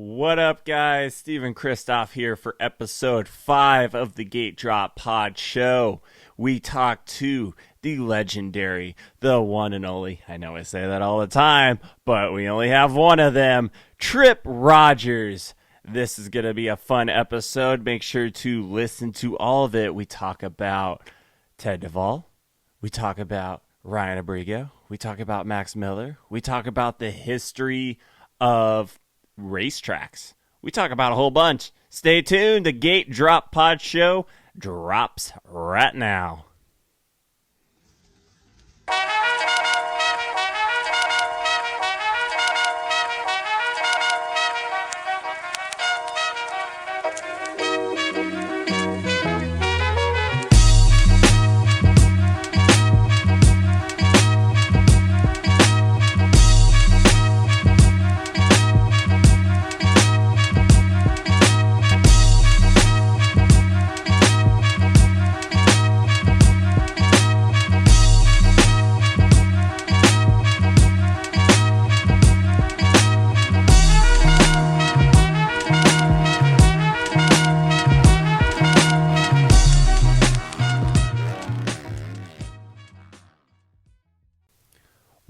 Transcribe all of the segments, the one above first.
What up, guys? Steven Christoph here for episode 5 of the Gate Drop Pod Show. We talk to the legendary, the one and only, I know I say that all the time, but we only have one of them, Tripp Rogers. This is going to be a fun episode. Make sure to listen to all of it. We talk about Ted Duvall. We talk about Ryan Abrigo. We talk about Max Miller. We talk about the history of racetracks. We talk about a whole bunch. Stay tuned. The Gate Drop Pod Show drops right now.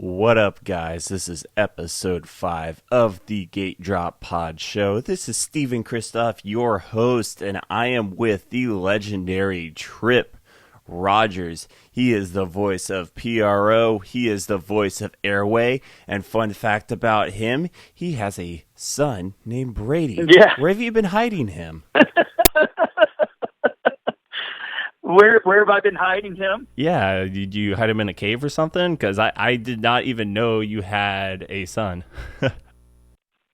What up, guys? This is episode 5 of the Gate Drop Pod Show. This is Steven Christoph, your host, and I am with the legendary Tripp Rogers. He is the voice of PRO. He is the voice of Airway. And fun fact about him, he has a son named Brady. Yeah. Where have you been hiding him? Where have I been hiding him? Yeah, did you hide him in a cave or something? Because I did not even know you had a son.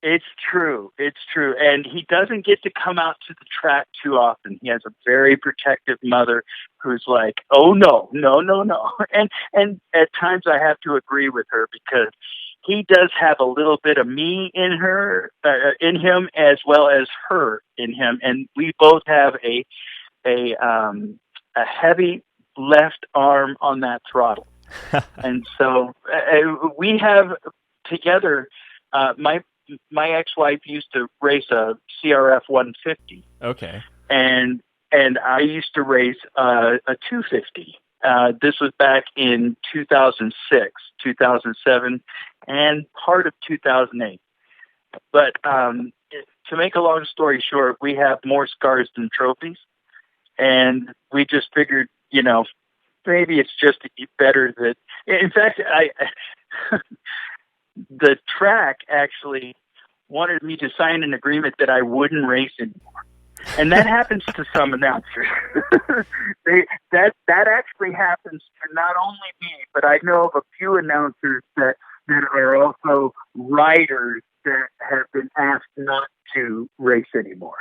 It's true. And he doesn't get to come out to the track too often. He has a very protective mother who's like, oh, no. And at times I have to agree with her because he does have a little bit of me in him, as well as her in him. And we both have a heavy left arm on that throttle. And so we have together, my ex-wife used to race a CRF 150. Okay. And I used to race a 250. This was back in 2006, 2007, and part of 2008. But to make a long story short, we have more scars than trophies. And we just figured, maybe it's just better that, in fact, the track actually wanted me to sign an agreement that I wouldn't race anymore. And that happens to some announcers. That actually happens to not only me, but I know of a few announcers that are also riders that have been asked not to race anymore.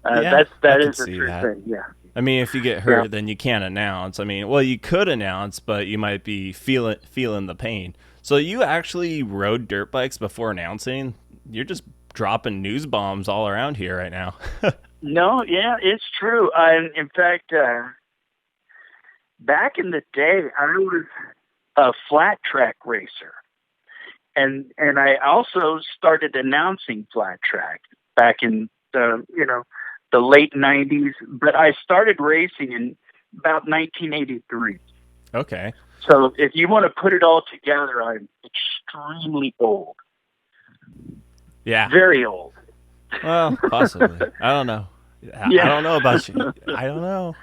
That is a true thing. Yeah. I mean, if you get hurt, then you can't announce. I mean, well, you could announce, but you might be feeling the pain. So you actually rode dirt bikes before announcing? You're just dropping news bombs all around here right now. No, yeah, it's true. In fact, back in the day, I was a flat track racer, and I also started announcing flat track back in the late 90s, but I started racing in about 1983. Okay. So if you want to put it all together, I'm extremely old. Yeah. Very old. Well, possibly. I don't know. Yeah. I don't know about you. I don't know.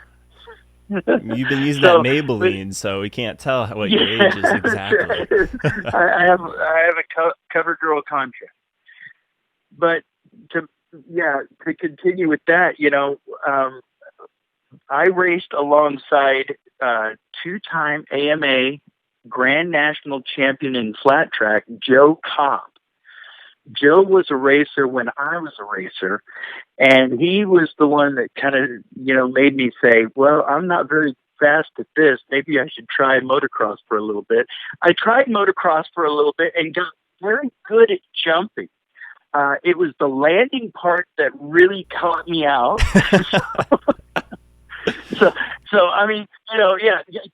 You've been using that Maybelline, so we can't tell what your age is exactly. I have a cover girl contract. But to continue with that, I raced alongside two-time AMA Grand National Champion in flat track, Joe Cobb. Joe was a racer when I was a racer, and he was the one that kind of, made me say, well, I'm not very fast at this. Maybe I should try motocross for a little bit. I tried motocross for a little bit and got very good at jumping. It was the landing part that really caught me out. So I mean,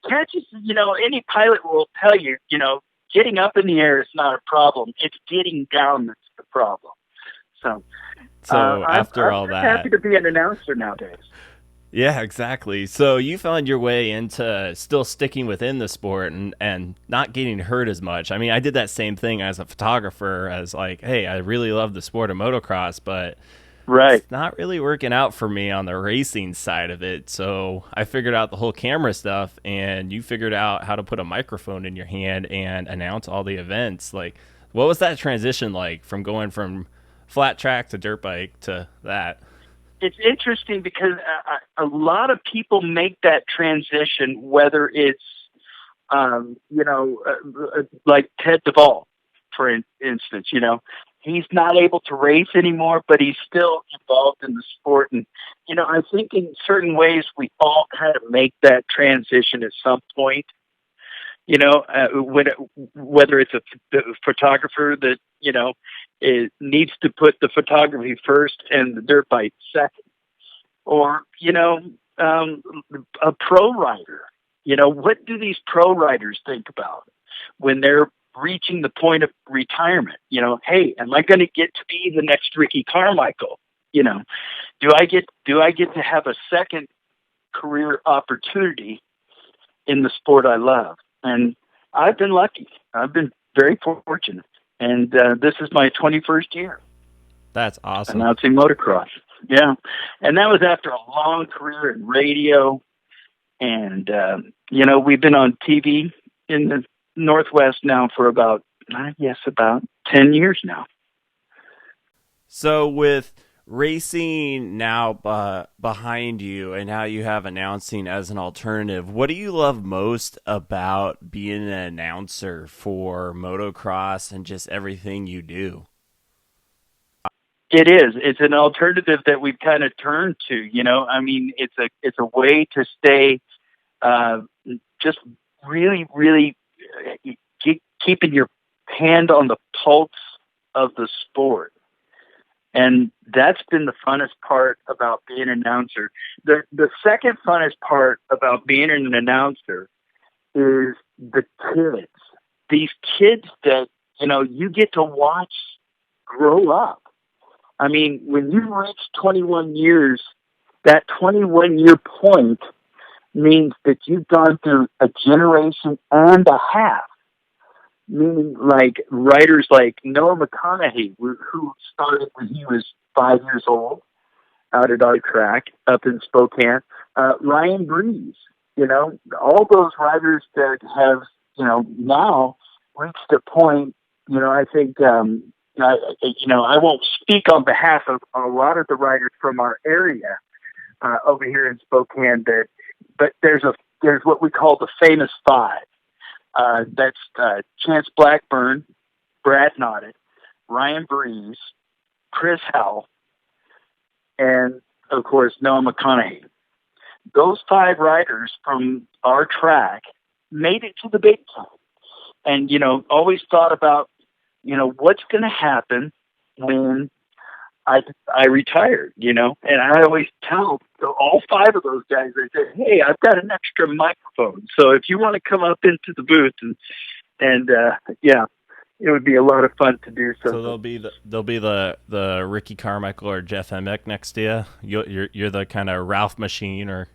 can't you, any pilot will tell you, getting up in the air is not a problem. It's getting down that's the problem. So, So after I'm all just happy that, to be an announcer nowadays. yeah, exactly. So you found your way into still sticking within the sport and not getting hurt as much. I mean, I did that same thing as a photographer, as like, hey, I really love the sport of motocross, but Right. it's not really working out for me on the racing side of it. So I figured out the whole camera stuff, and you figured out how to put a microphone in your hand and announce all the events. Like, what was that transition like from going from flat track to dirt bike to that? It's interesting because a lot of people make that transition, whether it's, like Ted Duvall, for instance, he's not able to race anymore, but he's still involved in the sport. And, I think in certain ways we all kind of make that transition at some point, whether it's a photographer that, it needs to put the photography first and the dirt bike second, or, a pro rider. What do these pro riders think about when they're reaching the point of retirement? Hey, am I going to get to be the next Ricky Carmichael? Do I get to have a second career opportunity in the sport I love? And I've been lucky. I've been very fortunate. And this is my 21st year That's awesome. announcing motocross. Yeah. And that was after a long career in radio. And, we've been on TV in the Northwest now for about 10 years now. So with racing now behind you, and now you have announcing as an alternative, what do you love most about being an announcer for motocross and just everything you do? It is. It's an alternative that we've kind of turned to. I mean, it's a way to stay just really, really keeping your hand on the pulse of the sport. And that's been the funnest part about being an announcer. The second funnest part about being an announcer is the kids. These kids that, you get to watch grow up. I mean, when you reach 21 years, that 21-year point means that you've gone through a generation and a half. Meaning, like writers like Noah McConaughey, who started when he was 5 years old out at our track up in Spokane. Ryan Breeze, all those writers that have, now reached a point. I think, I won't speak on behalf of a lot of the writers from our area over here in Spokane, but there's what we call the famous five. That's Chance Blackburn, Brad Noddet, Ryan Breeze, Chris Howell, and, of course, Noah McConaughey. Those five riders from our track made it to the big time. And, always thought about, what's going to happen when I retired, and I always tell all five of those guys, I said, hey, I've got an extra microphone. So if you want to come up into the booth and it would be a lot of fun to do so. So there'll be the Ricky Carmichael or Jeff Emick next to you. You're the kind of Ralph machine, or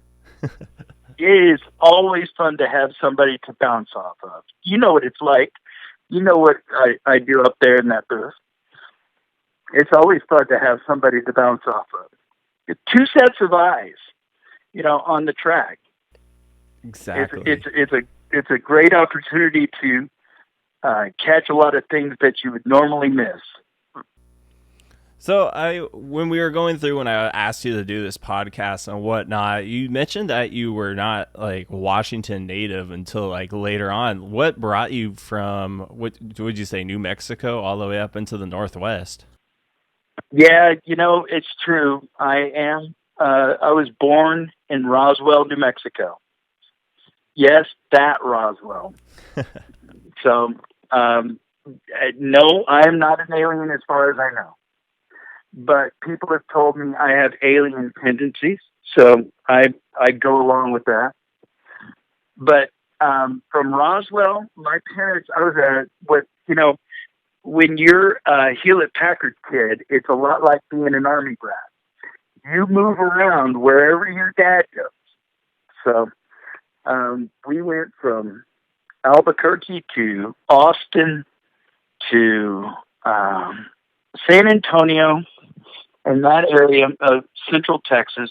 it is always fun to have somebody to bounce off of. You know what it's like. You know what I do up there in that booth. It's always fun to have somebody to bounce off of. Two sets of eyes, on the track. Exactly. It's a great opportunity to catch a lot of things that you would normally miss. So when we were going through, when I asked you to do this podcast and whatnot, you mentioned that you were not like Washington native until like later on. What brought you from, what would you say, New Mexico all the way up into the Northwest? Yeah, it's true. I was born in Roswell, New Mexico. Yes, that Roswell. So, no, I am not an alien as far as I know. But people have told me I have alien tendencies, so I go along with that. But from Roswell, my parents, I was when you're a Hewlett-Packard kid, it's a lot like being an Army brat. You move around wherever your dad goes. So we went from Albuquerque to Austin to San Antonio and that area of Central Texas,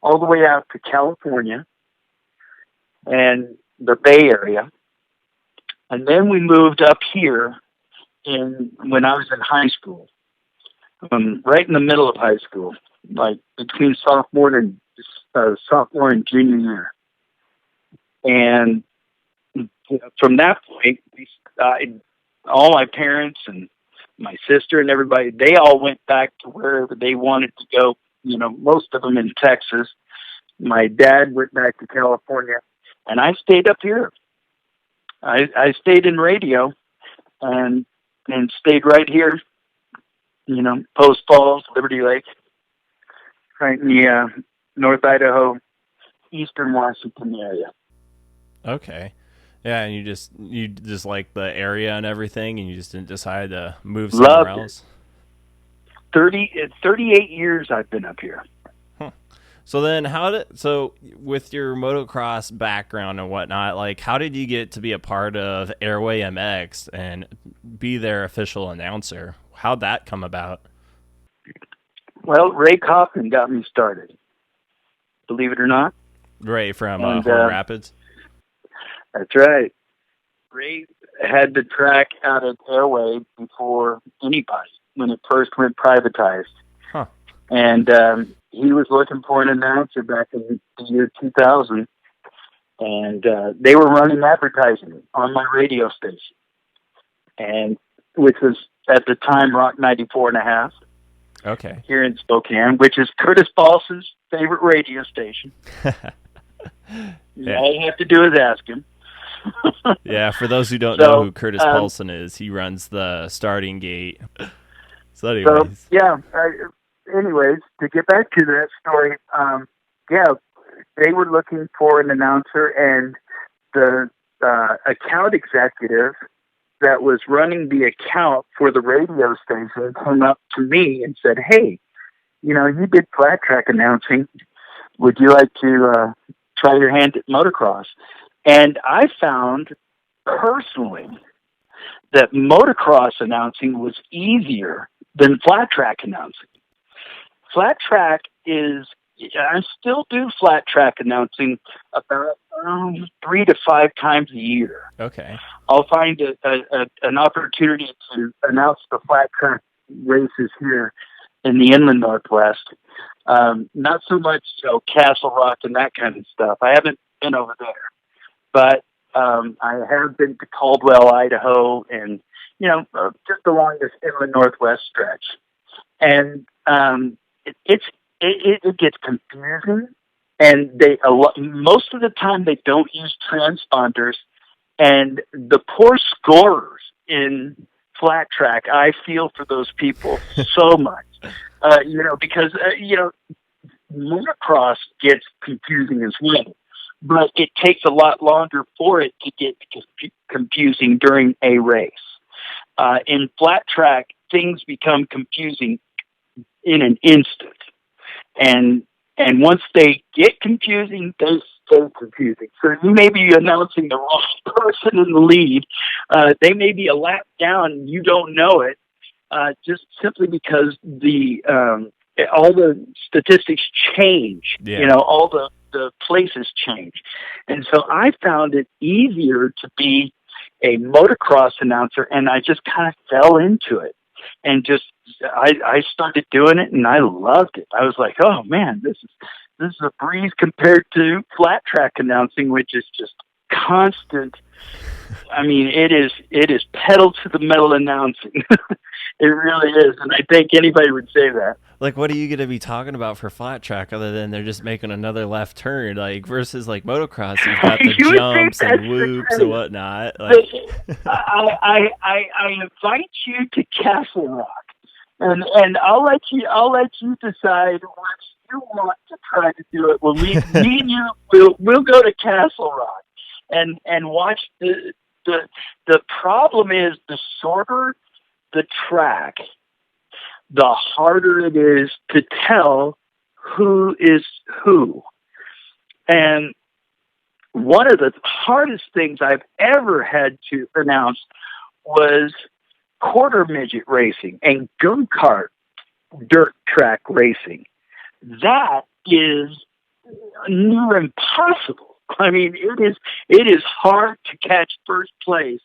all the way out to California and the Bay Area. And then we moved up here when I was in high school, right in the middle of high school, like between sophomore and junior year. And from that point, all my parents and my sister and everybody, they all went back to wherever they wanted to go. Most of them in Texas. My dad went back to California, and I stayed up here. I stayed in radio and stayed right here, Post Falls, Liberty Lake, right in the North Idaho, Eastern Washington area. Okay. Yeah, and you just like the area and everything, and you just didn't decide to move somewhere else? 38 years I've been up here. Huh. So then so with your motocross background and whatnot, like how did you get to be a part of Airway MX and be their official announcer? How'd that come about? Well, Ray Kaufman got me started, believe it or not. Ray from Horn Rapids? That's right. Ray had the track out at Airway before anybody when it first went privatized. Huh. And he was looking for an announcer back in the year 2000. And they were running advertising on my radio station, and which was at the time Rock 94.5. Okay. Here in Spokane, which is Curtis Paulson's favorite radio station. Yeah. All you have to do is ask him. Yeah, for those who don't know who Curtis Paulson is, he runs the starting gate. So anyways. Anyways, to get back to that story, they were looking for an announcer, and the account executive that was running the account for the radio station came up to me and said, "Hey, you did flat track announcing. Would you like to try your hand at motocross?" And I found personally that motocross announcing was easier than flat track announcing. Flat track I still do flat track announcing about 3 to 5 times a year. Okay. I'll find an opportunity to announce the flat track races here in the Inland Northwest. Not so much Castle Rock and that kind of stuff. I haven't been over there, but I have been to Caldwell, Idaho, and just along this Inland Northwest stretch. And it gets confusing, and most of the time they don't use transponders, and the poor scorers in flat track, I feel for those people so much, because motocross gets confusing as well, but it takes a lot longer for it to get confusing during a race. In flat track, things become confusing in an instant. And once they get confusing, they stay confusing. So you may be announcing the wrong person in the lead. They may be a lap down and you don't know it, just simply because all the statistics change. Yeah. All the places change. And so I found it easier to be a motocross announcer, and I just kind of fell into it. And I started doing it, and I loved it. I was like, oh man, this is a breeze compared to flat track announcing, which is just constant. I mean, it is pedal to the metal announcing. It really is, and I think anybody would say that. Like, what are you going to be talking about for flat track other than they're just making another left turn? Like, versus like motocross, you've got the jumps and whoops and whatnot. Like, I invite you to Castle Rock, and I'll let you decide what you want to try to do it. When me and you we'll go to Castle Rock and watch the problem is the shorter the track, the harder it is to tell who is who. And one of the hardest things I've ever had to announce was quarter midget racing and go-kart dirt track racing. That is near impossible. I mean, it is hard to catch first place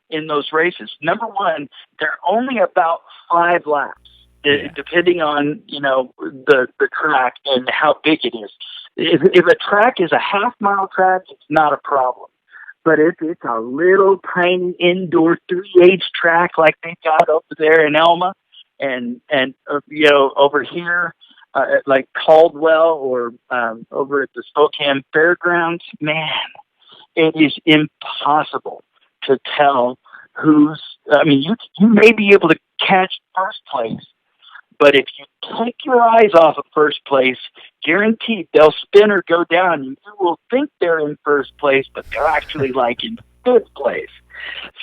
in those races. Number one, they're only about 5 laps, depending on, the track and how big it is. If a track is a half-mile track, it's not a problem. But if it's a little tiny indoor 3/8 track like they got over there in Elma and over here, like Caldwell or over at the Spokane Fairgrounds, man, it is impossible to tell who's. I mean, you may be able to catch first place, but if you take your eyes off of first place, guaranteed they'll spin or go down. You will think they're in first place, but they're actually like in 5th place.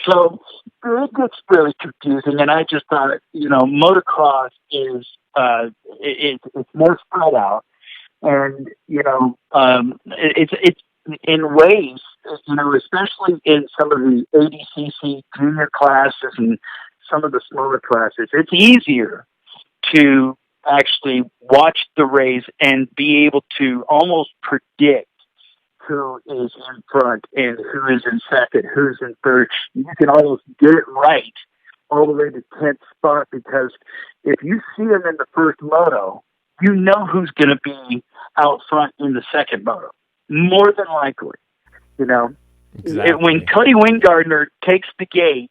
So it gets really confusing. And I just thought, motocross is it's more spread out, and it's in ways, especially in some of the ADCC junior classes and some of the smaller classes, it's easier to actually watch the race and be able to almost predict who is in front and who is in second, who's in third. You can almost get it right all the way to 10th spot, because if you see them in the first moto, you know who's going to be out front in the second moto, more than likely. Exactly. When Cody Wingardner takes the gate,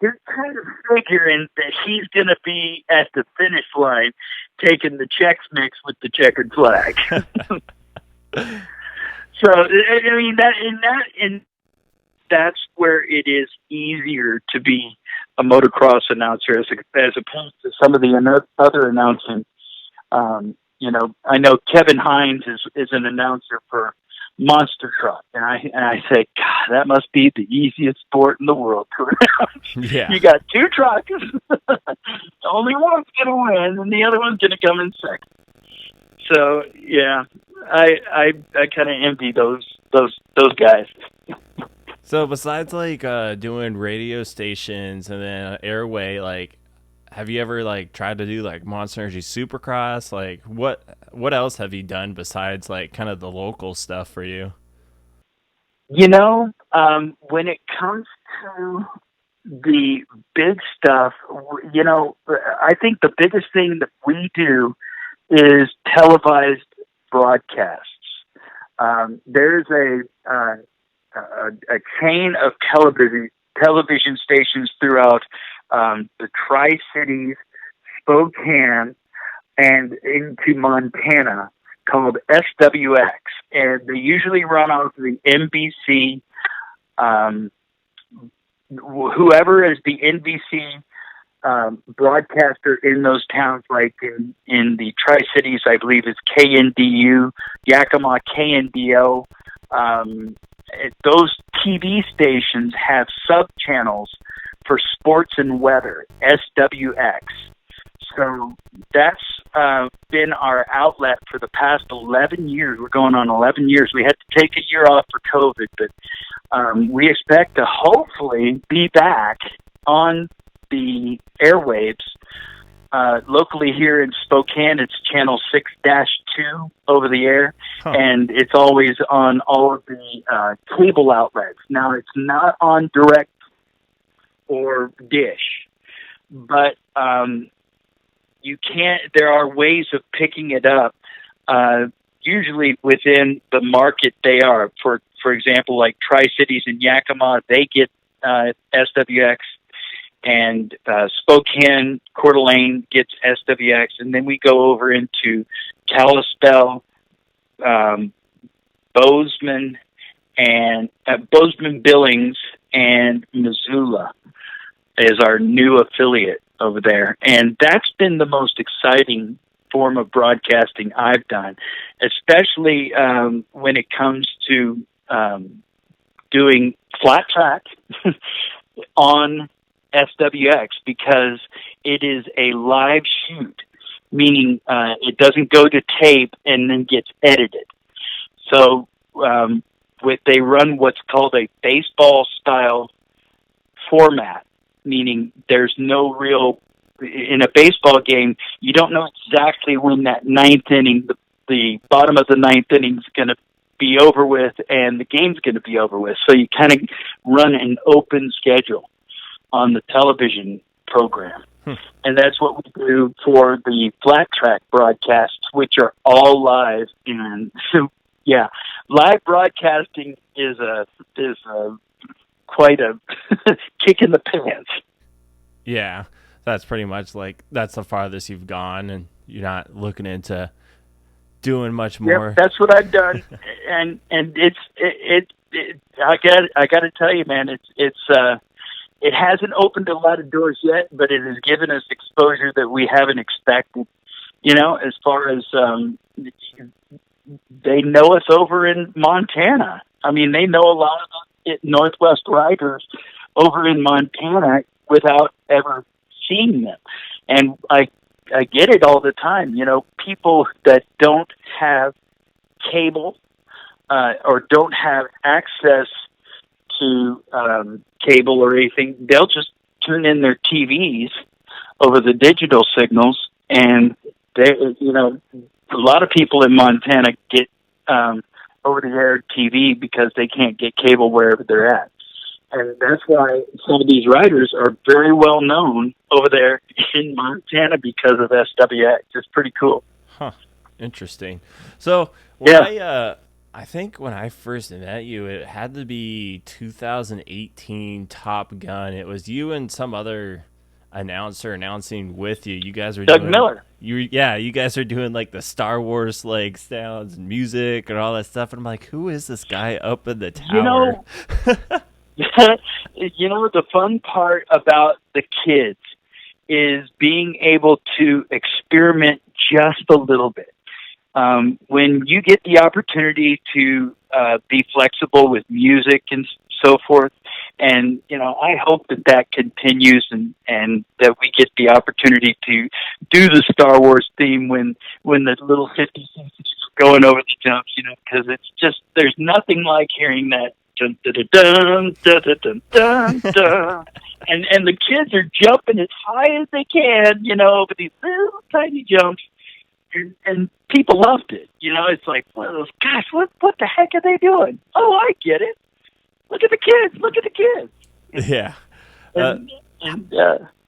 you're kind of figuring that he's going to be at the finish line taking the Chex Mix with the checkered flag. So, I mean, that's where it is easier to be a motocross announcer as opposed to some of the other announcing. I know Kevin Hines is an announcer for Monster Truck, and I say, God, that must be the easiest sport in the world to announce. Yeah. You got 2 trucks, only one's going to win, and the other one's going to come in second. So yeah, I kind of envy those guys. So besides doing radio stations and then Airway, have you ever tried to do Monster Energy Supercross? What else have you done besides kind of the local stuff for you? When it comes to the big stuff, I think the biggest thing that we do is televised broadcasts. There's a chain of television stations throughout the Tri-Cities, Spokane, and into Montana called SWX, and they usually run off the NBC. Whoever is the NBC broadcaster in those towns, like in the Tri-Cities, I believe it's KNDU, Yakima KNDO. Those TV stations have sub-channels for sports and weather, SWX. So that's been our outlet for the past 11 years. We're going on 11 years. We had to take a year off for COVID, but we expect to hopefully be back on the airwaves. Locally here in Spokane, it's channel 6-2 over the air, and it's always on all of the cable outlets. Now, it's not on direct or dish, but you can't. There are ways of picking it up, usually within the market they are. For example, like Tri-Cities in Yakima, they get SWX. And Spokane, Coeur d'Alene gets SWX, and then we go over into Kalispell, Bozeman, and Bozeman Billings, and Missoula is our new affiliate over there. And that's been the most exciting form of broadcasting I've done, especially when it comes to doing flat track on SWX because it is a live shoot, meaning it doesn't go to tape and then gets edited. So they run what's called a baseball style format, meaning there's no real, in a baseball game, you don't know exactly when that ninth inning, the bottom of the ninth inning is going to be over with and the game's going to be over with. So you kind of run an open schedule on the television program. And that's what we do for the flat track broadcasts, which are all live. And so, yeah, live broadcasting is quite a kick in the pants. Yeah, that's pretty much like that's the farthest you've gone, and you're not looking into doing much more. Yep, that's what I've done, and it I got to tell you, man, it hasn't opened a lot of doors yet, but it has given us exposure that we haven't expected. You know, as far as they know us over in Montana. I mean, they know a lot of Northwest riders over in Montana without ever seeing them. And I get it all the time. You know, people that don't have cable or don't have access to cable or anything, they'll just tune in their TVs over the digital signals, and they, you know, a lot of people in Montana get over-the-air TV because they can't get cable wherever they're at. And that's why some of these riders are very well known over there in Montana because of SWX. It's pretty cool. Huh. Interesting. So, I think when I first met you, it had to be 2018 Top Gun. It was you and some other announcer announcing with you. You guys were Doug Miller. You guys are doing like the Star Wars like sounds and music and all that stuff. And I'm like, who is this guy up in the tower? You know, the fun part about the kids is being able to experiment just a little bit. When you get the opportunity to be flexible with music and so forth, and, you know, I hope that continues and that we get the opportunity to do the Star Wars theme when the little 50 cents is going over the jumps, you know, because it's just, there's nothing like hearing that dun dun dun dun dun dun dun dun. And the kids are jumping as high as they can, you know, over these little tiny jumps. And people loved it. You know, it's like, well, gosh, what the heck are they doing? Oh, I get it. Look at the kids. Look at the kids. Yeah.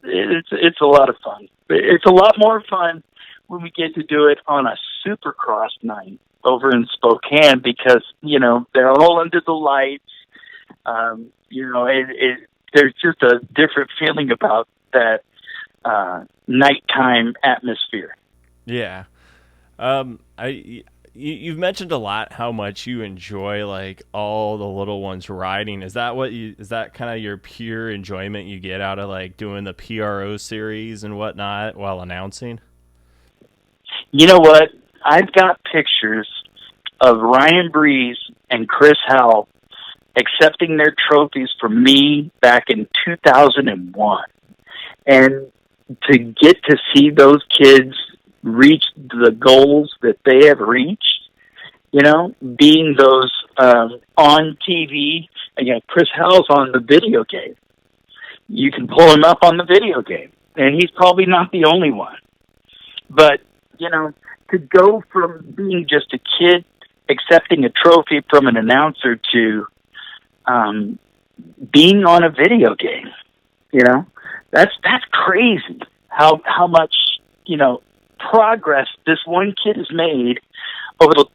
It's a lot of fun. It's a lot more fun when we get to do it on a Supercross night over in Spokane because, you know, they're all under the lights. You know, there's just a different feeling about that nighttime atmosphere. Yeah. You've mentioned a lot how much you enjoy like all the little ones riding. Is that kind of your pure enjoyment you get out of like doing the PRO series and whatnot while announcing? You know what? I've got pictures of Ryan Breeze and Chris Howell accepting their trophies from me back in 2001. And to get to see those kids reach the goals that they have reached, you know, being those on TV. Again, Chris Howell's on the video game. You can pull him up on the video game, and he's probably not the only one. But, you know, to go from being just a kid accepting a trophy from an announcer to being on a video game, you know, that's crazy how much, you know, progress this one kid has made over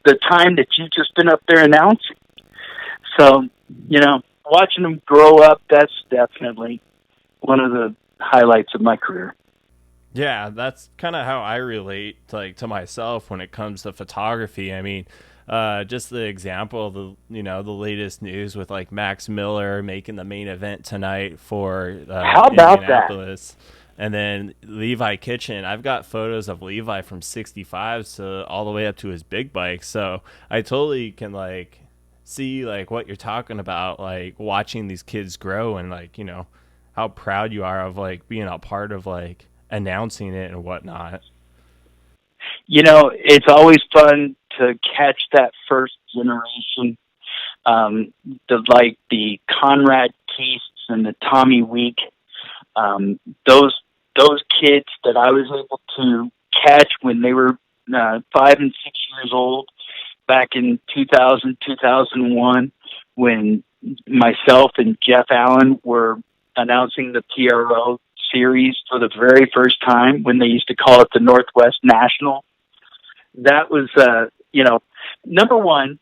the time that you've just been up there announcing. So, you know, watching them grow up, that's definitely one of the highlights of my career. Yeah, that's kind of how I relate to myself when it comes to photography. I mean, just the example of the latest news with like Max Miller making the main event tonight for how about Indianapolis. That? And then Levi Kitchen, I've got photos of Levi from 65s to all the way up to his big bike. So I totally can see what you're talking about, like watching these kids grow and how proud you are of like being a part of like announcing it and whatnot. It's always fun to catch that first generation, the Conrad Keasts and the Tommy Week, those kids that I was able to catch when they were 5 and 6 years old back in 2000, 2001, when myself and Jeff Allen were announcing the PRO series for the very first time when they used to call it the Northwest National. That was, number one,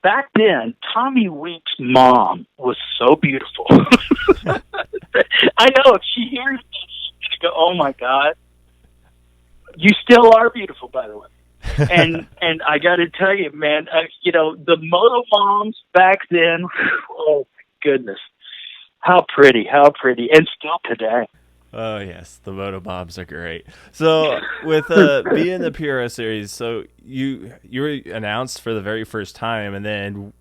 back then, Tommy Week's mom was so beautiful. I know if she hears me, she's going to go, oh my God. You still are beautiful, by the way. and I got to tell you, man, the moto moms back then, oh my goodness, how pretty, and still today. Oh yes, the moto moms are great. So with being the PRO series, so you were announced for the very first time, and then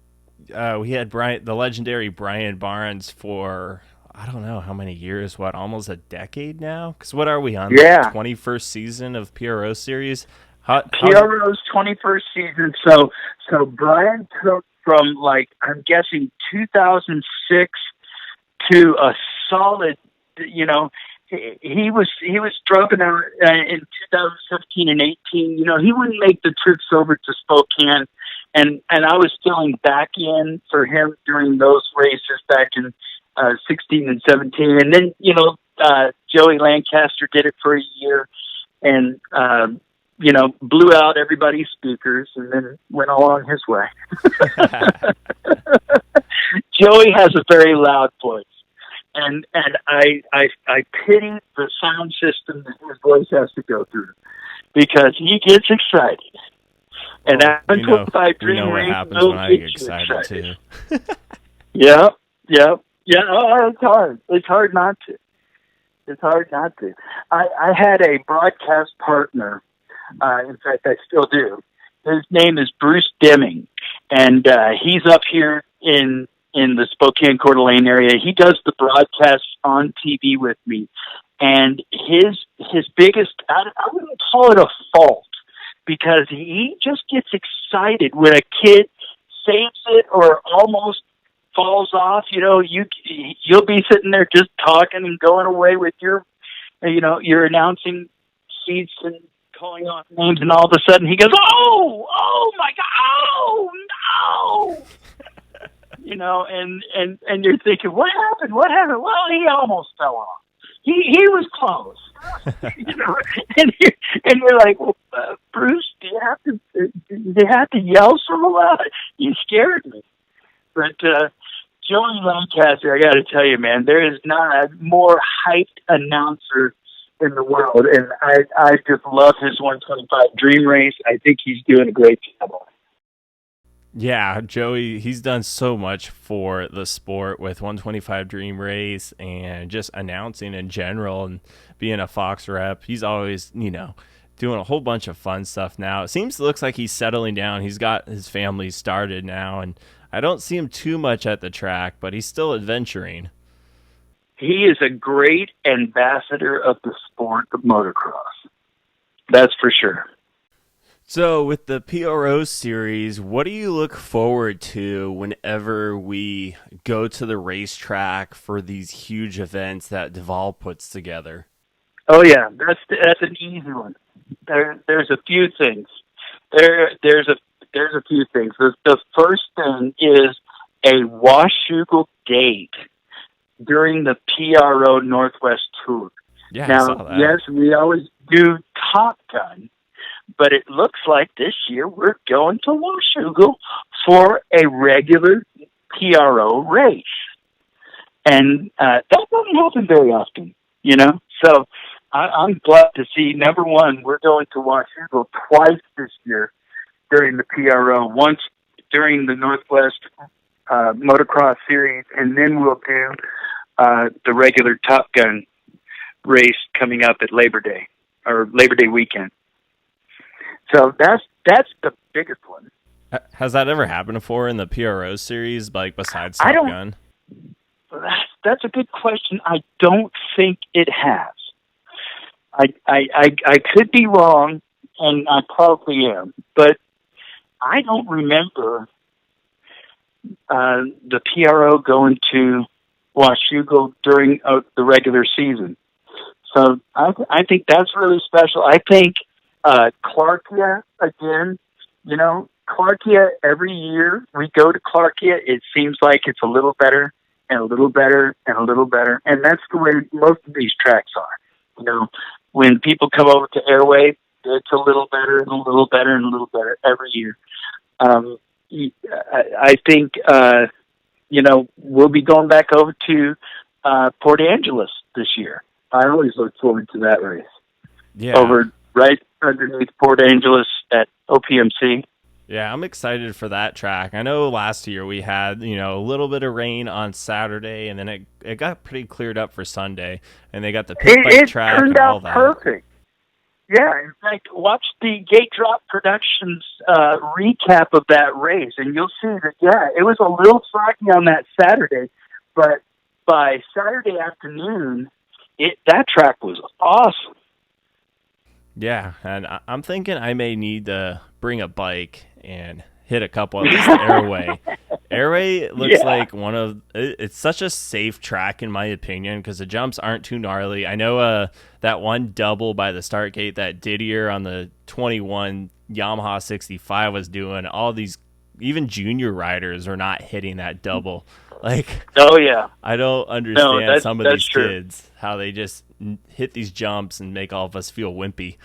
we had the legendary Brian Barnes for I don't know how many years, almost a decade now? Because what are we on? Yeah. The 21st season of PRO series? PRO's 21st season. So Brian took from I'm guessing 2006 to a solid, he was dropping out in 2017 and 18. He wouldn't make the trips over to Spokane, and I was filling back in for him during those races back in 16 and 17. And then, Joey Lancaster did it for a year and, blew out everybody's speakers and then went along his way. Joey has a very loud voice. And I pity the sound system that his voice has to go through because he gets excited. And that 125 Dream what Race happens when I get excited too. Yeah. Oh, it's hard. It's hard not to. I had a broadcast partner. In fact, I still do. His name is Bruce Deming, and he's up here in the Spokane Coeur d'Alene area. He does the broadcasts on TV with me, and his biggest, I wouldn't call it a fault, because he just gets excited when a kid saves it or almost falls off. You'll be sitting there just talking and going away with your announcing seats and calling off names, and all of a sudden he goes, oh my God, oh no. And you're thinking, what happened? Well, he almost fell off. He was close. And you're like, well, Bruce, do you have to yell so loud? You scared me. But Joey Lancaster, I got to tell you, man, there is not a more hyped announcer in the world, and I just love his 125 Dream Race. I think he's doing a great job on it. Yeah, Joey, he's done so much for the sport with 125 Dream Race and just announcing in general and being a Fox rep. He's always, doing a whole bunch of fun stuff now. Looks like he's settling down. He's got his family started now, and I don't see him too much at the track, but he's still adventuring. He is a great ambassador of the sport of motocross. That's for sure. So with the PRO series, what do you look forward to whenever we go to the racetrack for these huge events that Duval puts together? Oh yeah, that's an easy one. There's a few things. There's a few things. The first thing is a Washougal gate during the PRO Northwest Tour. Yeah, now, I saw that. Yes, we always do Top Gun, but it looks like this year we're going to Washougal for a regular PRO race. And that doesn't happen very often, So I'm glad to see, number one, we're going to Washougal twice this year during the PRO, once during the Northwest Motocross Series, and then we'll do the regular Top Gun race coming up at Labor Day, or Labor Day weekend. So that's the biggest one. Has that ever happened before in the PRO series, besides Top Gun? That's a good question. I don't think it has. I could be wrong, and I probably am, but I don't remember the PRO going to Washougal during the regular season. So I think that's really special. I think Clarkia, again, Clarkia, every year we go to Clarkia, it seems like it's a little better and a little better and a little better. And that's the way most of these tracks are. When people come over to Airway, it's a little better and a little better and a little better every year. I think, we'll be going back over to Port Angeles this year. I always look forward to that race. Yeah. Over right underneath Port Angeles at OPMC. Yeah, I'm excited for that track. I know last year we had, a little bit of rain on Saturday, and then it got pretty cleared up for Sunday, and they got the pit bike track and all that. It turned out perfect. Yeah, in fact, watch the Gate Drop Productions recap of that race, and you'll see that, it was a little foggy on that Saturday, but by Saturday afternoon, that track was awesome. Yeah, and I'm thinking I may need to bring a bike and hit a couple, at least Airway. Airway looks like it's such a safe track in my opinion because the jumps aren't too gnarly. I know that one double by the start gate that Didier on the 21 Yamaha 65 was doing, all these, even junior riders are not hitting that double. Oh yeah, I don't understand some of these kids, how they just hit these jumps and make all of us feel wimpy.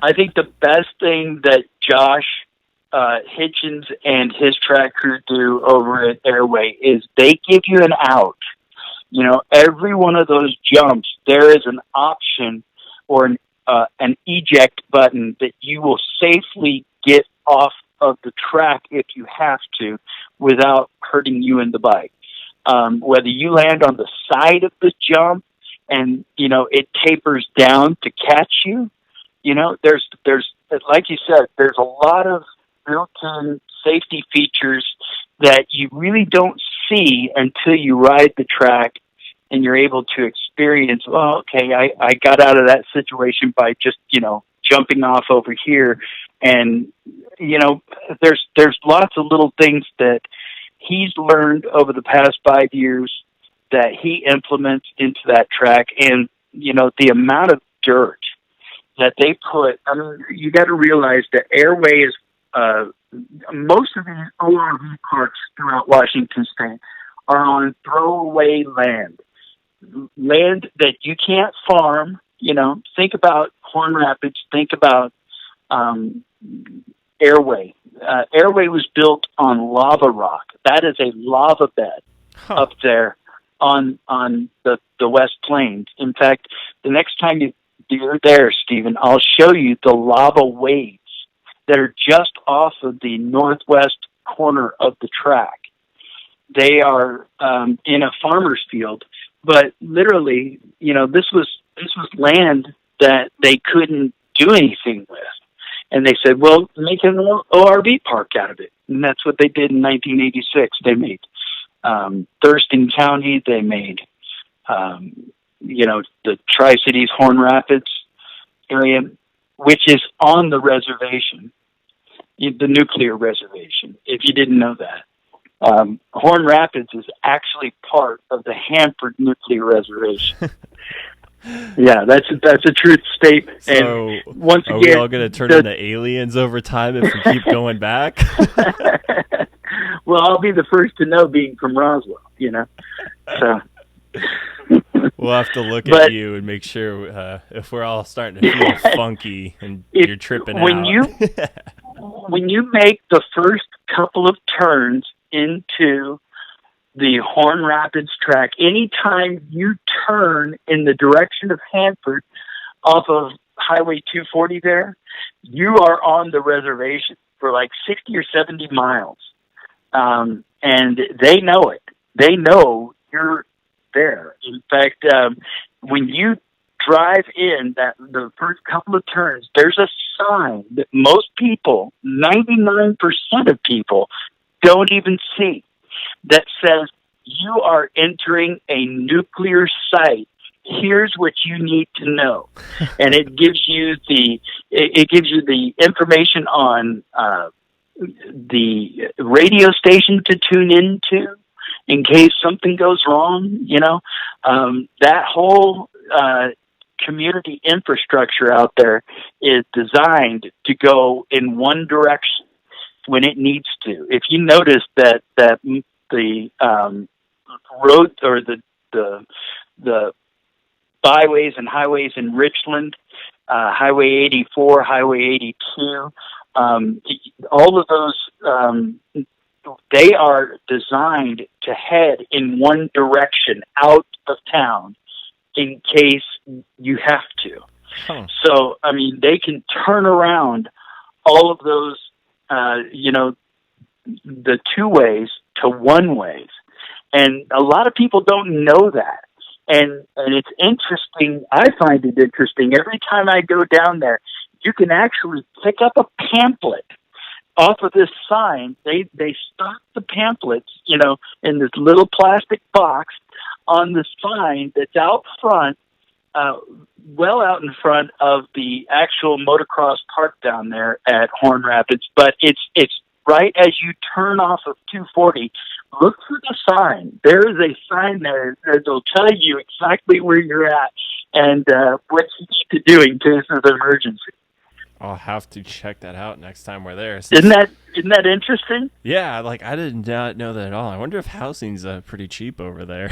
I think the best thing that Josh Hitchens and his track crew do over at Airway is they give you an out. Every one of those jumps, there is an option or an eject button that you will safely get off of the track if you have to without hurting you in the bike. Whether you land on the side of the jump and, it tapers down to catch you, there's like you said, there's a lot of built-in safety features that you really don't see until you ride the track and you're able to experience, I got out of that situation by just, jumping off over here. And, there's lots of little things that he's learned over the past 5 years that he implements into that track. And, the amount of dirt that they put, you got to realize that Airway is, most of these ORV parks throughout Washington State are on throwaway land that you can't farm. Think about Horn Rapids, think about Airway. Airway was built on lava rock. That is a lava bed up there on the West Plains. In fact, the next time you're there, Stephen, I'll show you the lava waves that are just off of the northwest corner of the track. They are in a farmer's field, but literally, this was land that they couldn't do anything with. And they said, well, make an ORV park out of it. And that's what they did in 1986. They made Thurston County. They made, the Tri-Cities Horn Rapids area, which is on the reservation, the nuclear reservation, if you didn't know that. Horn Rapids is actually part of the Hanford Nuclear Reservation. Yeah, that's a truth statement. So, and once again, are we all going to turn into aliens over time if we keep going back? Well, I'll be the first to know, being from Roswell. So we'll have to look at you and make sure if we're all starting to feel funky and you're tripping out. When you make the first couple of turns into the Horn Rapids track, anytime you turn in the direction of Hanford off of Highway 240 there, you are on the reservation for like 60 or 70 miles. And they know it. They know you're there. In fact, when you drive in the first couple of turns, there's a sign that most people, 99% of people, don't even see, that says you are entering a nuclear site. Here's what you need to know. And it gives you the information on the radio station to tune into in case something goes wrong. That whole community infrastructure out there is designed to go in one direction when it needs to. If you notice that the road or the byways and highways in Richland, Highway 84, Highway 82, all of those, they are designed to head in one direction out of town in case you have to. Huh. So, they can turn around all of those, the two ways to one ways. And a lot of people don't know that. And it's interesting. I find it interesting. Every time I go down there, you can actually pick up a pamphlet off of this sign. They stock the pamphlets, in this little plastic box on the sign that's out front, well out in front of the actual motocross park down there at Horn Rapids. But it's right as you turn off of 240. Look for the sign. There is a sign there that'll tell you exactly where you're at and what you need to do in case of an emergency. I'll have to check that out next time we're there. Isn't that interesting? Yeah, I did not know that at all. I wonder if housing's pretty cheap over there.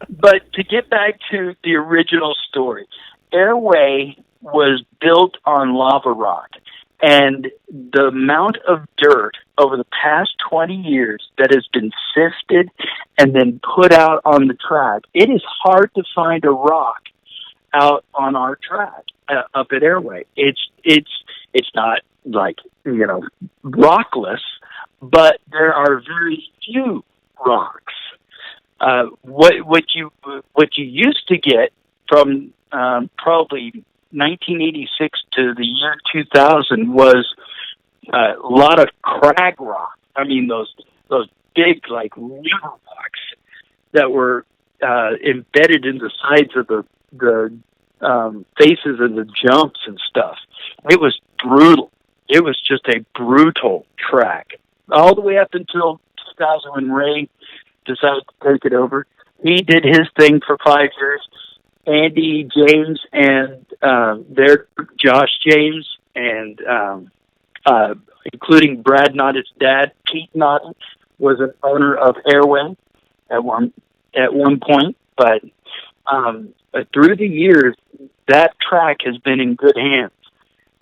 But to get back to the original story, Airway was built on lava rock. And the amount of dirt over the past 20 years that has been sifted and then put out on the track, it is hard to find a rock out on our track up at Airway. It's not rockless, but there are very few rocks. What you used to get from probably 1986 to the year 2000 was a lot of crag rock. Those big river rocks that were embedded in the sides of the faces of the jumps and stuff. It was brutal. It was just a brutal track all the way up until 2000 when Ray decided to take it over. He did his thing for 5 years. Andy James and their Josh James and including Brad Nott's dad, Pete Nott, was an owner of Airway at one point. But through the years, that track has been in good hands.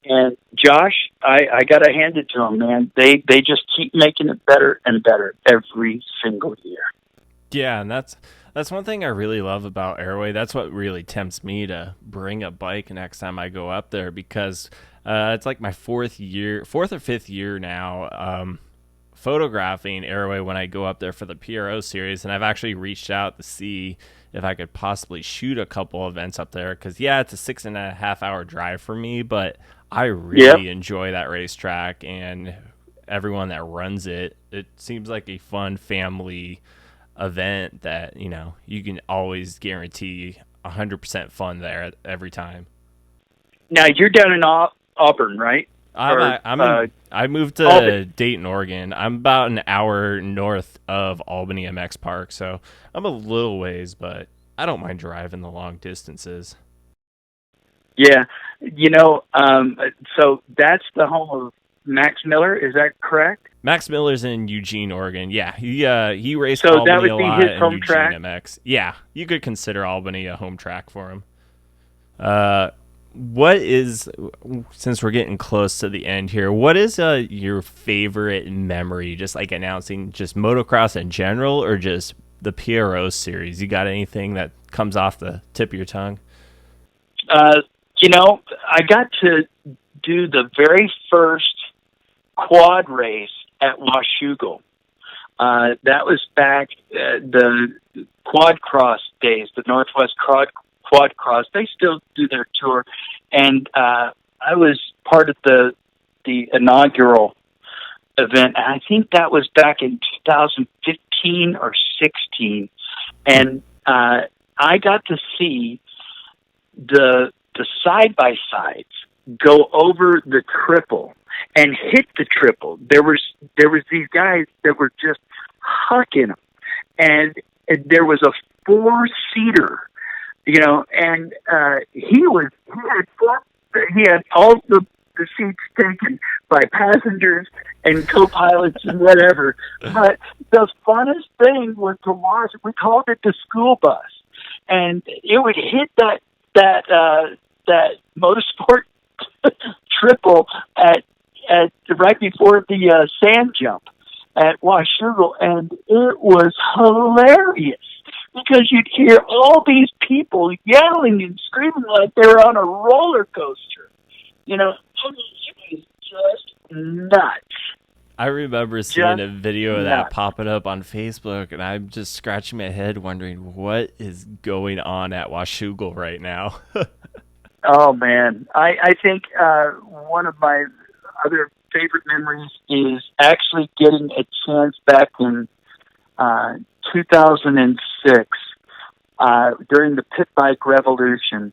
And Josh, I got to hand it to him, man. They just keep making it better and better every single year. Yeah, and that's one thing I really love about Airway. That's what really tempts me to bring a bike next time I go up there, because it's my fourth or fifth year now photographing Airway when I go up there for the PRO series, and I've actually reached out to see if I could possibly shoot a couple events up there, because it's a 6.5 hour drive for me, but I really enjoy that racetrack and everyone that runs it. It seems like a fun family event that you can always guarantee 100% fun there every time. Now you're down in Auburn, right? I moved to Albany. Dayton, Oregon. I'm about an hour north of Albany MX Park, so I'm a little ways, but I don't mind driving the long distances. Yeah, so that's the home of Max Miller. Is that correct? Max Miller's in Eugene, Oregon. Yeah, he raced so Albany that would a be lot his home Eugene track? MX. Yeah, you could consider Albany a home track for him. What is, since we're getting close to the end here, what is your favorite memory, just announcing just motocross in general or just the PRO series? You got anything that comes off the tip of your tongue? I got to do the very first quad race at Washougal. That was back the quad cross days, the Northwest Quad Cross. They still do their tour, and I was part of the inaugural event. And I think that was back in 2015 15 or 16, and I got to see the side-by-sides go over the triple and hit the triple. There was these guys that were just hucking them, and there was a 4-seater, and he had all the seats taken by passengers and co-pilots and whatever. But the funnest thing was to watch. We called it the school bus, and it would hit that motorsport triple at right before the sand jump at Washougal, and it was hilarious because you'd hear all these people yelling and screaming like they were on a roller coaster. It was just nuts. I remember seeing a video of that popping up on Facebook, and I'm just scratching my head wondering what is going on at Washougal right now. Oh, man. I think one of my other favorite memories is actually getting a chance back in 2006 during the pit bike revolution.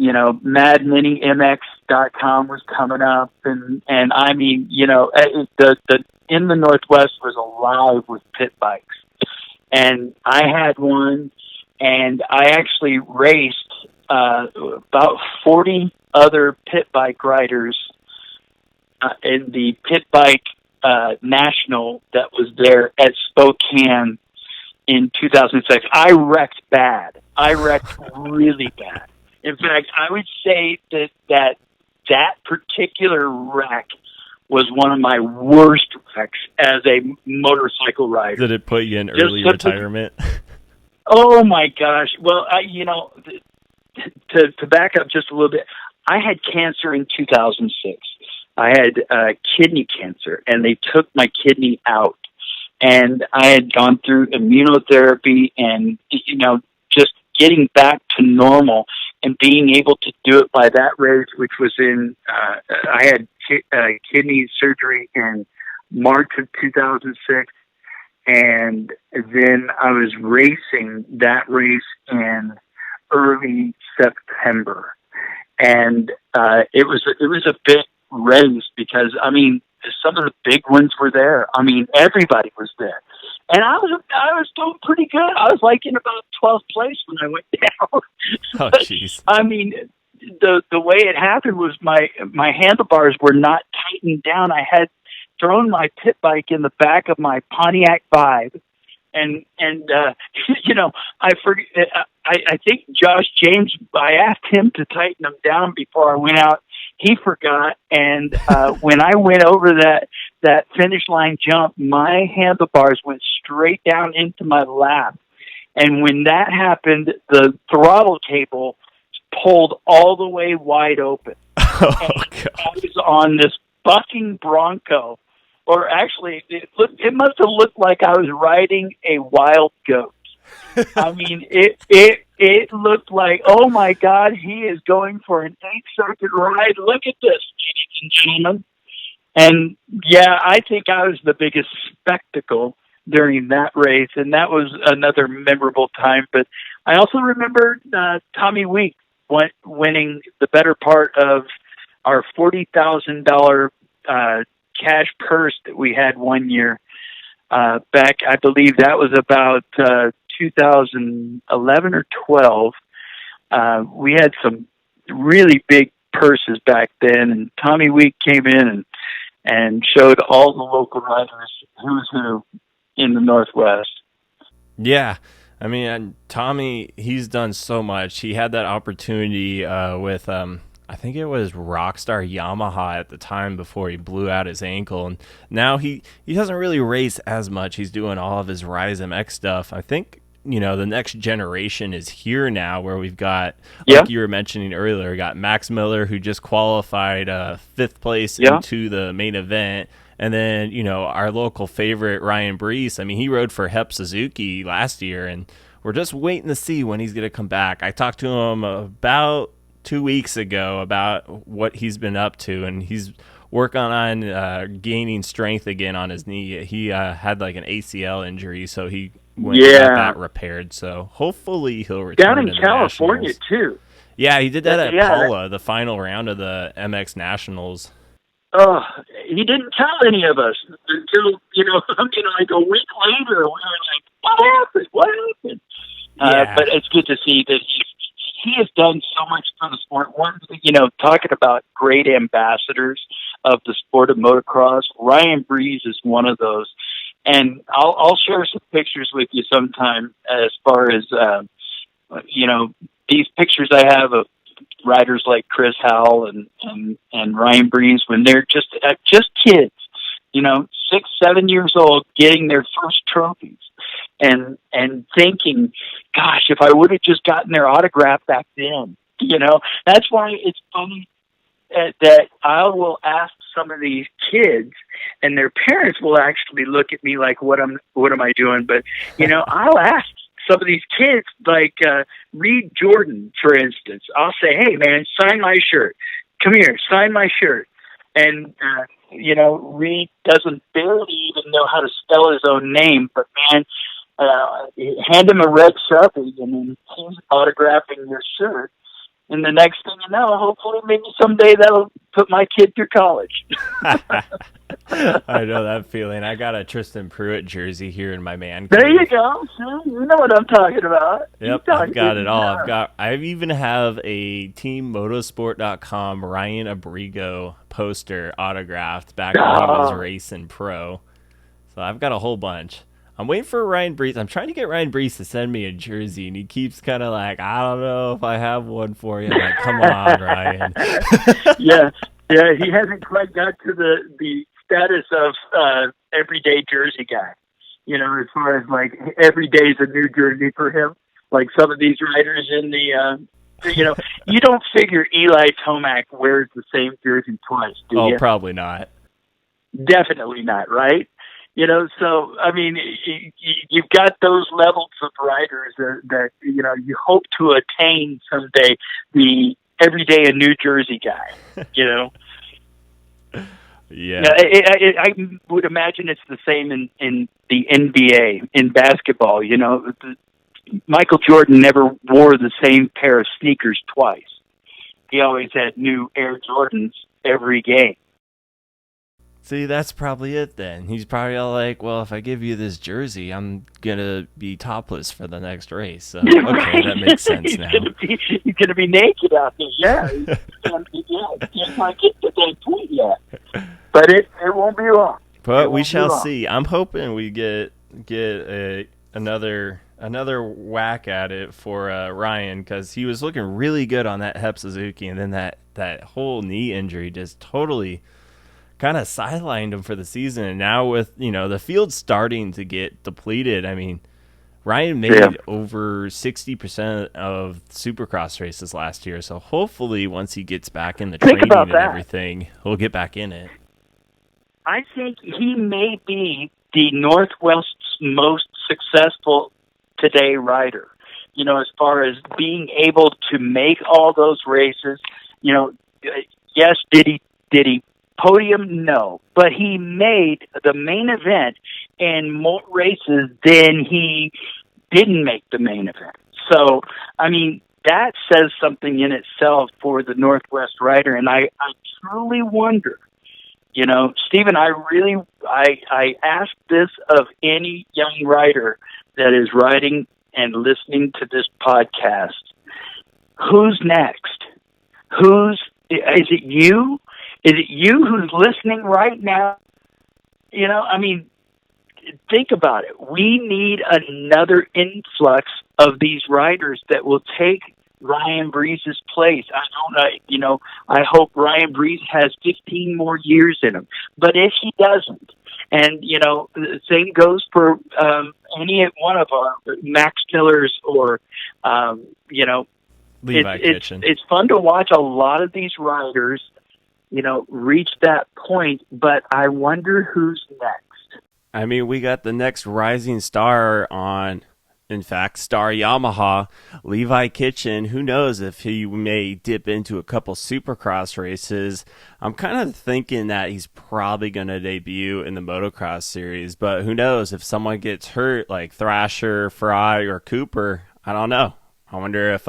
MadMiniMX.com was coming up, and I mean, the in the Northwest was alive with pit bikes, and I had one, and I actually raced about 40 other pit bike riders in the pit bike national that was there at Spokane in 2006. I wrecked bad. I wrecked really bad. In fact, I would say that particular wreck was one of my worst wrecks as a motorcycle rider. Did it put you in early retirement? Oh my gosh! Well, to back up just a little bit, I had cancer in 2006. I had kidney cancer, and they took my kidney out. And I had gone through immunotherapy and, just getting back to normal and being able to do it by that race, which was I had kidney surgery in March of 2006. And then I was racing that race in early September. And it was a big race because, I mean, some of the big ones were there. I mean, everybody was there. And I was doing pretty good. I was like in about 12th place when I went down. Oh, jeez. I mean, the way it happened was my handlebars were not tightened down. I had thrown my pit bike in the back of my Pontiac Vibe. And I forget. I think Josh James, I asked him to tighten them down before I went out. He forgot, and when I went over that finish line jump, my handlebars went straight down into my lap. And when that happened, the throttle cable pulled all the way wide open. Oh, God. I was on this bucking Bronco, or actually, it must have looked like I was riding a wild goat. I mean, it looked like, oh my God, he is going for an 8-circuit ride. Look at this, ladies and gentlemen. And yeah, I think I was the biggest spectacle during that race, and that was another memorable time. But I also remember Tommy Week winning the better part of our $40,000 cash purse that we had one year back. I believe that was about 2011 or 12. We had some really big purses back then, and Tommy Week came in and showed all the local riders who's who in the Northwest. Yeah. I mean, and Tommy, he's done so much. He had that opportunity with, I think it was Rockstar Yamaha at the time before he blew out his ankle. And now he doesn't really race as much. He's doing all of his Rise MX stuff. I think, the next generation is here now where we've got, like you were mentioning earlier, got Max Miller, who just qualified 5th place into the main event. And then, our local favorite, Ryan Brees, I mean, he rode for Hep Suzuki last year, and we're just waiting to see when he's going to come back. I talked to him about 2 weeks ago about what he's been up to, and he's work on gaining strength again on his knee. He had like an ACL injury, so he went and got that repaired. So hopefully he'll return down in to the California Nationals. too. Yeah, he did that at Paula, the final round of the MX Nationals. Oh, he didn't tell any of us until, like a week later. We were like, what happened? What happened? Yeah. But it's good to see that he has done so much for the sport. One, talking about great ambassadors of the sport of motocross, Ryan Breeze is one of those. And I'll share some pictures with you sometime as far as, these pictures I have of riders like Chris Howell and Ryan Breeze when they're just kids, 6, 7 years old, getting their first trophies and thinking, gosh, if I would have just gotten their autograph back then, that's why it's funny that I will ask some of these kids and their parents will actually look at me like, what am I doing? But, I'll ask some of these kids, like Reed Jordan, for instance. I'll say, hey, man, sign my shirt. Come here, sign my shirt. And, Reed doesn't barely even know how to spell his own name, but, man, hand him a red Sharpie, and then he's autographing your shirt. And the next thing you know, hopefully maybe someday that'll put my kid through college. I know that feeling. I got a Tristan Pruitt jersey here in my man cave. There you go. You know what I'm talking about. Yep, I've got it all. I even have a teammotosport.com Ryan Abrigo poster autographed back when he was racing pro. So I've got a whole bunch. I'm waiting for Ryan Breeze. I'm trying to get Ryan Breeze to send me a jersey, and he keeps kind of like, I don't know if I have one for you. I'm like, come on, Ryan. Yeah, he hasn't quite got to the status of everyday jersey guy. As far as like every day is a new jersey for him. Like some of these riders in the, you don't figure Eli Tomac wears the same jersey twice, do you? Oh, probably not. Definitely not, right? So, I mean, you've got those levels of riders that you hope to attain someday, the everyday a New Jersey guy, Yeah. I would imagine it's the same in the NBA, in basketball. Michael Jordan never wore the same pair of sneakers twice. He always had new Air Jordans every game. See, that's probably it then. He's probably all like, well, if I give you this jersey, I'm going to be topless for the next race. So, okay, that makes sense now. He's going to be naked out there. Yeah. Can't quite get to that point yet. But it won't be long. But we shall see. I'm hoping we get another whack at it for Ryan, because he was looking really good on that Hep Suzuki, and then that whole knee injury just totally kind of sidelined him for the season. And now with, the field starting to get depleted, I mean, Ryan made over 60% of Supercross races last year. So hopefully once he gets back in the training and everything, he'll get back in it. I think he may be the Northwest's most successful today rider, as far as being able to make all those races. Yes, did he podium? No, but he made the main event in more races than he didn't make the main event. So, I mean, that says something in itself for the Northwest rider, and I truly wonder, Stephen, I ask this of any young rider that is riding and listening to this podcast. Who's next? Is it you? Is it you who's listening right now? Think about it. We need another influx of these riders that will take Ryan Breeze's place. I hope Ryan Breeze has 15 more years in him. But if he doesn't, and, the same goes for any one of our Max Millers or, Levi Kitchen. It's fun to watch a lot of these riders reach that point, but I wonder who's next. I mean, we got the next rising star on in fact, Star Yamaha, Levi Kitchen. Who knows if he may dip into a couple Supercross races. I'm kind of thinking that he's probably going to debut in the Motocross series, but who knows if someone gets hurt like Thrasher, Fry, or Cooper. I don't know. I wonder if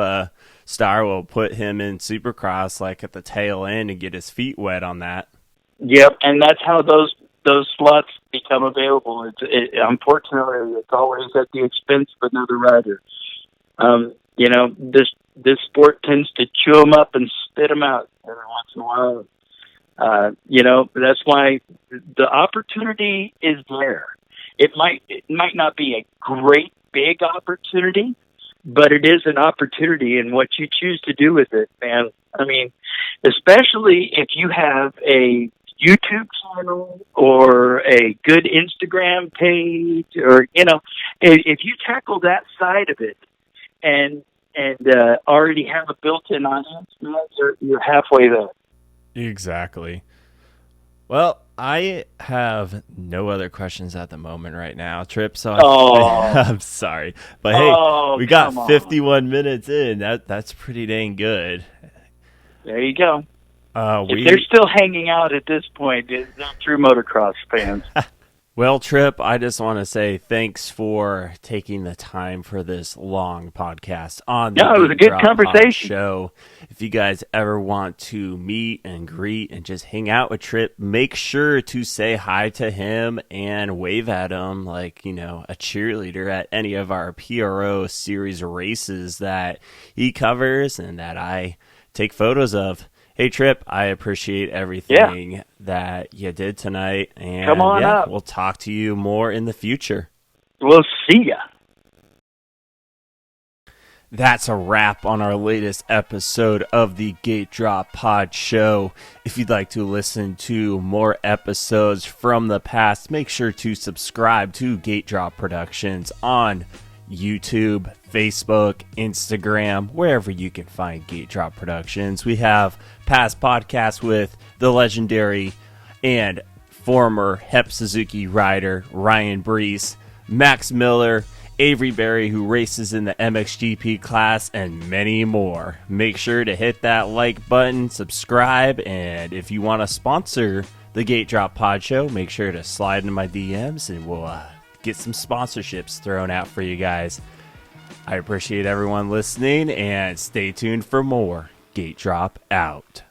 Star will put him in Supercross like at the tail end and get his feet wet on that. Yep, and that's how those slots become available. Unfortunately, it's always at the expense of another rider. This sport tends to chew them up and spit them out every once in a while. That's why the opportunity is there. It might not be a great big opportunity, but it is an opportunity, and what you choose to do with it, man. I mean, especially if you have a YouTube channel or a good Instagram page, or if you tackle that side of it and already have a built-in audience, you're halfway there. Exactly. Well, I have no other questions at the moment right now, Tripp. So I'm sorry, but hey, we got 51 minutes in. That's pretty dang good. There you go. If they're still hanging out at this point, they're true motocross fans. Well, Tripp, I just want to say thanks for taking the time for this long podcast on the it was a good conversation show. If you guys ever want to meet and greet and just hang out with Tripp, make sure to say hi to him and wave at him like, a cheerleader at any of our PRO series races that he covers and that I take photos of. Hey, Tripp, I appreciate everything that you did tonight. And come on up. We'll talk to you more in the future. We'll see ya. That's a wrap on our latest episode of the Gate Drop Pod Show. If you'd like to listen to more episodes from the past, make sure to subscribe to Gate Drop Productions on YouTube, Facebook, Instagram, wherever you can find Gate Drop Productions. We have past podcasts with the legendary and former Hep Suzuki rider Ryan Brees, Max Miller, Avery Berry, who races in the MXGP class, and many more. Make sure to hit that like button, subscribe, and if you want to sponsor the Gate Drop Pod Show, make sure to slide into my DMs and we'll get some sponsorships thrown out for you guys. I appreciate everyone listening, and stay tuned for more. Gate Drop out.